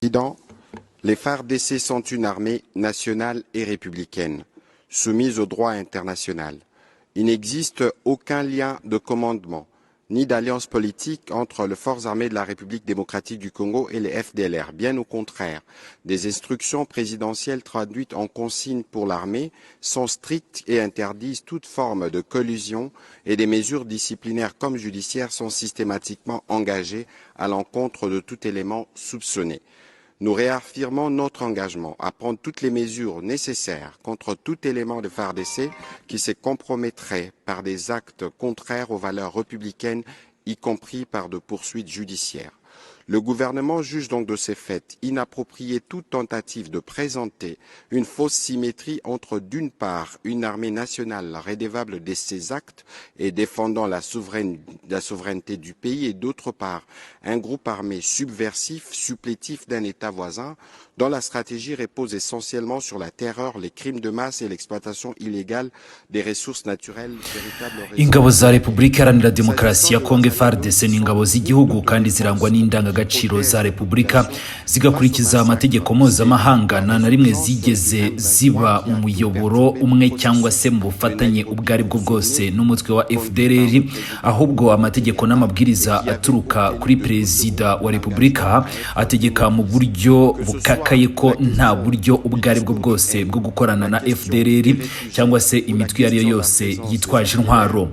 Président, les FARDC sont une armée nationale et républicaine, soumise au droit international. Il n'existe aucun lien de commandement, ni d'alliance politique entre les forces armées de la République démocratique du Congo et les FDLR. Bien au contraire, des instructions présidentielles traduites en consignes pour l'armée sont strictes et interdisent toute forme de collusion et des mesures disciplinaires comme judiciaires sont systématiquement engagées à l'encontre de tout élément soupçonné. Nous réaffirmons notre engagement à prendre toutes les mesures nécessaires contre tout élément de FARDC qui se compromettrait par des actes contraires aux valeurs républicaines, y compris par de poursuites judiciaires. Le gouvernement juge donc de ces faits inapproprié toute tentative de présenter une fausse symétrie entre, d'une part, une armée nationale redevable de ses actes et défendant la souveraineté du pays et, d'autre part, un groupe armé subversif, supplétif d'un État voisin, dont la stratégie repose essentiellement sur la terreur, les crimes de masse et l'exploitation illégale des ressources naturelles. Ingabo za Repubulika Iharanira Demokarasi ya Kongo FARDC ni ingabo z'igihugu kandi zirangwa n'indangagaciro za Repubulika zigakurikiza amategeko mpuzamahanga na rimwe zigeze ziba mu muyoboro umwe cyangwa se mu bufatanye ubwo ari bwo bwose n'umutwe wa FDLR, ahubwo amategeko n'amabwiriza aturuka kuri Perezida wa Repubulika ategeka mu buryo bukakaye ko nta buryo ubwo ari bwo bwose bwo gukorana na FDLR cyangwa se imitwe yari yose yitwaje intwaro,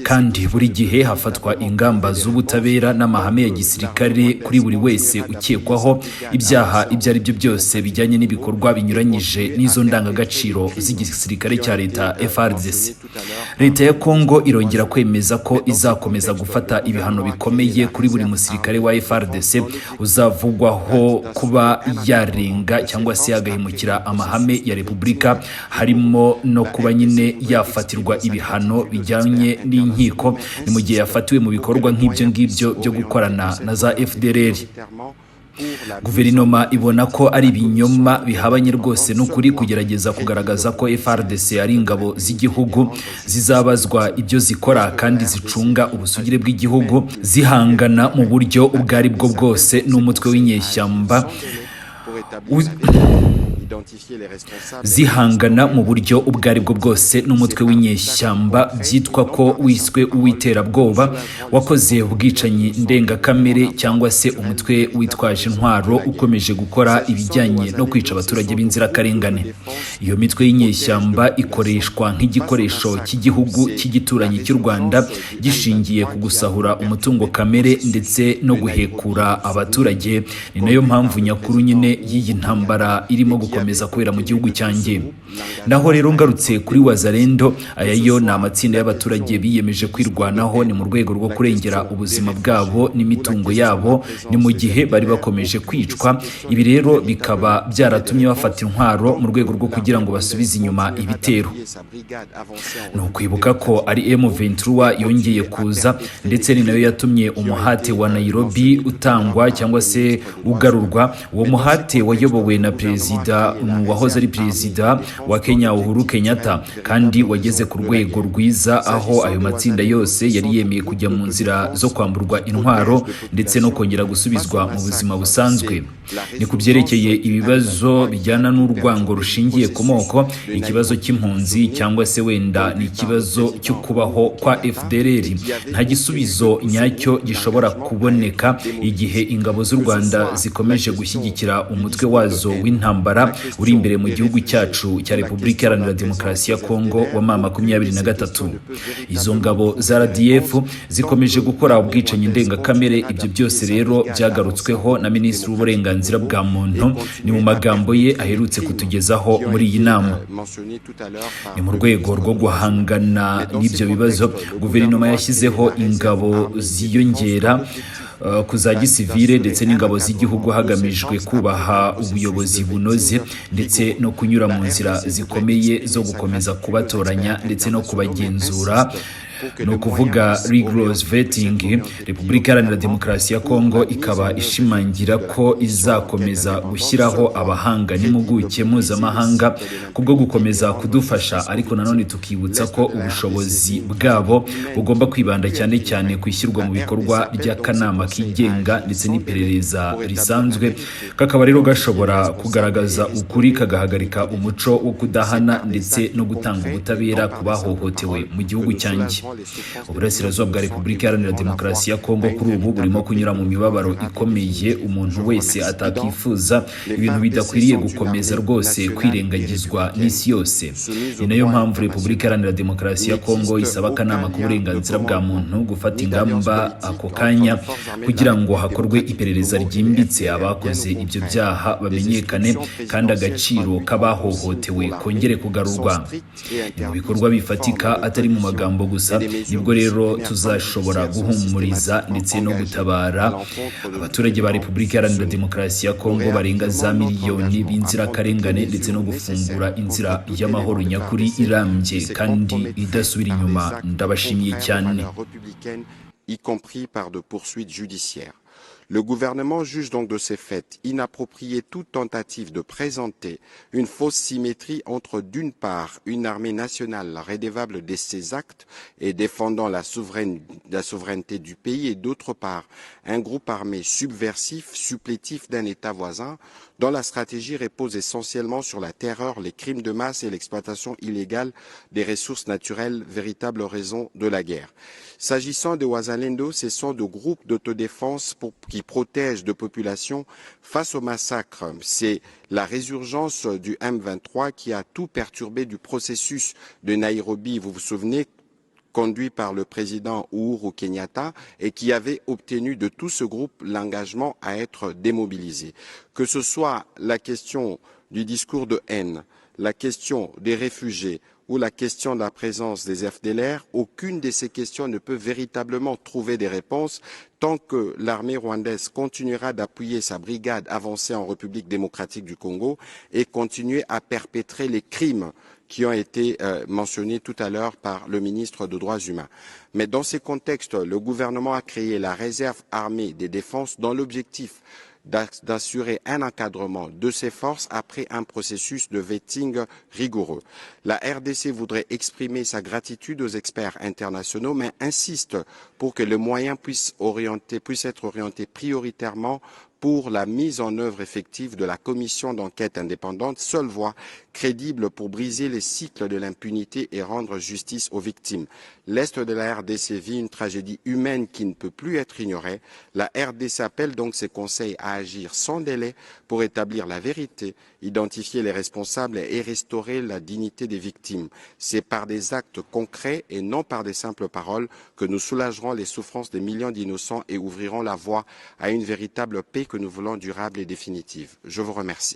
kandi buri gihe hafatwa ingamba z'ubutabera n'amahame ya gisirikare kuri buri wese ukekwaho ibyaha ibyo ari byo byose bijyanye n'ibikorwa binyuranyije n'izo ndangagaciro z'igisirikare cya leta FARDC. Leta ya Kongo irongera kwemeza ko izakomeza gufata ibihano bikomeye kuri buri musirikare wa FARDC uzavugwaho kuba yarenga cyangwa se yagahimukira amahame ya Repubulika, harimo no kuba nyine yafatirwa ibihano bijyanye n'inkiko ni mu gihe yafatiwe mu bikorwa nk'ibyo ngibyo byo gukorana na za FDLR. Guverinoma ibona ko ari ibinyoma bihabanye rwose n'ukuri kugerageza kugaragaza ko FARDC ari ingabo z'igihugu zizabazwa ibyo zikora kandi zicunga ubusugire bw'igihugu, zihangana mu buryo ubwo ari bwo bwose n'umutwe w'inyeshyamba byitwa ko wiswe uw'iterabwoba wakoze ubwicanyi ndengakamere cyangwa se umutwe witwaje intwaro ukomeje gukora ibijyanye no kwica abaturage b'inzirakarengane. Iyo mitwe y'inyeshyamba ikoreshwa nk'igikoresho cy'igihugu cy'igituranyi cy'u Rwanda gishingiye ku gusahura umutungo kamere ndetse no guhekura abaturage. Ni nayo mpamvu nyakuru nyine y'iyi ntambara irimo gukomeza kubera mu gihugu cyanjye. Naho rero ngarutse kuri Wazalendo, aya yo ni amatsinda y'abaturage biyemeje kwirwanaho, ni mu rwego rwo kurengera ubuzima bwabo n'imitungo yabo, ni mu gihe bari bakomeje kwicwa. Ibi rero bikaba byaratumye bafata intwaro mu rwego rwo kugira ngo basubize inyuma ibitero. Ni ukwibuka ko ari M23 yongeye kuza, ndetse ni nayo yatumye umuhate wa Nairobi utangwa cyangwa se ugarurwa. Uwo muhate wayobowe na Perezida wahoze ari Perezida wa Kenya Uhuru Kenyatta, kandi wageze ku rwego rwiza aho ayo matsinda yose yari yemeye kujya mu nzira zo kwamburwa intwaro ndetse no kongera gusubizwa mu buzima busanzwe. Ni kubyerekeye ibibazo bijyana n'urwango rushingiye ku moko, ikibazo cy'impunzi cyangwa se wenda ni ikibazo cyo kubaho kwa FDLR, nta gisubizo nyacyo gishobora kuboneka igihe ingabo z'u Rwanda zikomeje gushyigikira umutwe wazo w'intambara uri imbere mu gihugu cyacu cya Repubulika Iharanira Demokarasi ya Kongo wa M23. Izo ngabo za RDF zikomeje gukora ubwicanyi ndengakamere. Ibyo byose rero byagarutsweho na Minisitiri w'Uburenganzira bwa Muntu, ni mu magambo ye aherutse kutugezaho muri iyi nama. Ni mu rwego rwo guhangana n'ibyo bibazo, guverinoma yashyizeho ingabo ziyongera ku za gisivile ndetse n'ingabo z'igihugu hagamijwe kubaha ubuyobozi bunoze ndetse no kunyura mu nzira zikomeye zo gukomeza kubatoranya ndetse no kubagenzura ni ukuvuga rigorous vetting. Repubulika Iharanira Demokarasi ya Kongo ikaba ishimangira ko izakomeza gushyiraho abahanga n'impuguke mpuzamahanga kubwo gukomeza kudufasha, ariko nanone tukibutsa ko ubushobozi bwabo bugomba kwibanda cyane cyane ku ishyirwa mu bikorwa ry'akanama kigenga ndetse n'iperereza risanzwe, kakaba rero gashobora kugaragaza ukuri kagahagarika umuco wo kudahana ndetse no gutanga ubutabera ku bahohotewe mu gihugu cyanjye. Uburasirazuba bwa Repubulika Iharanira Demokarasi ya Kongo kuri ubu burimo kunyura mu mibabaro ikomeye umuntu wese atakifuza, ibintu bidakwiriye gukomeza rwose kwirengagizwa n'isi yose. Ni nayo mpamvu Repubulika Iharanira Demokarasi ya Kongo isaba akanama k'uburenganzira bwa muntu gufata ingamba ako kanya kugira ngo hakorwe iperereza ryimbitse, abakoze ibyo byaha bamenyekane kandi agaciro k'abahohotewe kongere kugarurwa. Mu bikorwa bifatika atari mu magambo gusa nibwo rero tuzashobora guhumuriza ndetse no gutabara abaturage ba Repubulika Iharanira Demokarasi ya Kongo barenga za miliyoni b'inzirakarengane ndetse no gufungura inzira y'amahoro nyakuri irambye kandi idasubira inyuma. Ndabashimiye cyane. Y compris par de poursuites judiciaires. Le gouvernement juge donc de ces faits inapproprié toute tentative de présenter une fausse symétrie entre, d'une part, une armée nationale rédévable de ses actes et défendant la souveraineté du pays, et d'autre part, un groupe armé subversif, supplétif d'un État voisin, dont la stratégie repose essentiellement sur la terreur, les crimes de masse et l'exploitation illégale des ressources naturelles, véritable raison de la guerre. S'agissant de Wazalendo, ce sont de groupes d'autodéfense qui protègent de populations face au massacre. C'est la résurgence du M23 qui a tout perturbé du processus de Nairobi. Vous vous souvenez, conduit par le président Uhuru Kenyatta et qui avait obtenu de tout ce groupe l'engagement à être démobilisé. Que ce soit la question du discours de haine, la question des réfugiés ou la question de la présence des FDLR, aucune de ces questions ne peut véritablement trouver des réponses tant que l'armée rwandaise continuera d'appuyer sa brigade avancée en République démocratique du Congo et continuer à perpétrer les crimes qui ont été mentionnés tout à l'heure par le ministre des Droits humains. Mais dans ces contextes, le gouvernement a créé la réserve armée des défenses dans l'objectif d'assurer un encadrement de ces forces après un processus de vetting rigoureux. La RDC voudrait exprimer sa gratitude aux experts internationaux, mais insiste pour que les moyens puissent être orientés prioritairement pour la mise en œuvre effective de la commission d'enquête indépendante, seule voie crédible pour briser les cycles de l'impunité et rendre justice aux victimes. L'Est de la RDC vit une tragédie humaine qui ne peut plus être ignorée. La RDC appelle donc ses conseils à agir sans délai pour établir la vérité, identifier les responsables et restaurer la dignité des victimes. C'est par des actes concrets et non par des simples paroles que nous soulagerons les souffrances des millions d'innocents et ouvrirons la voie à une véritable paix que nous voulons durable et définitive. Je vous remercie.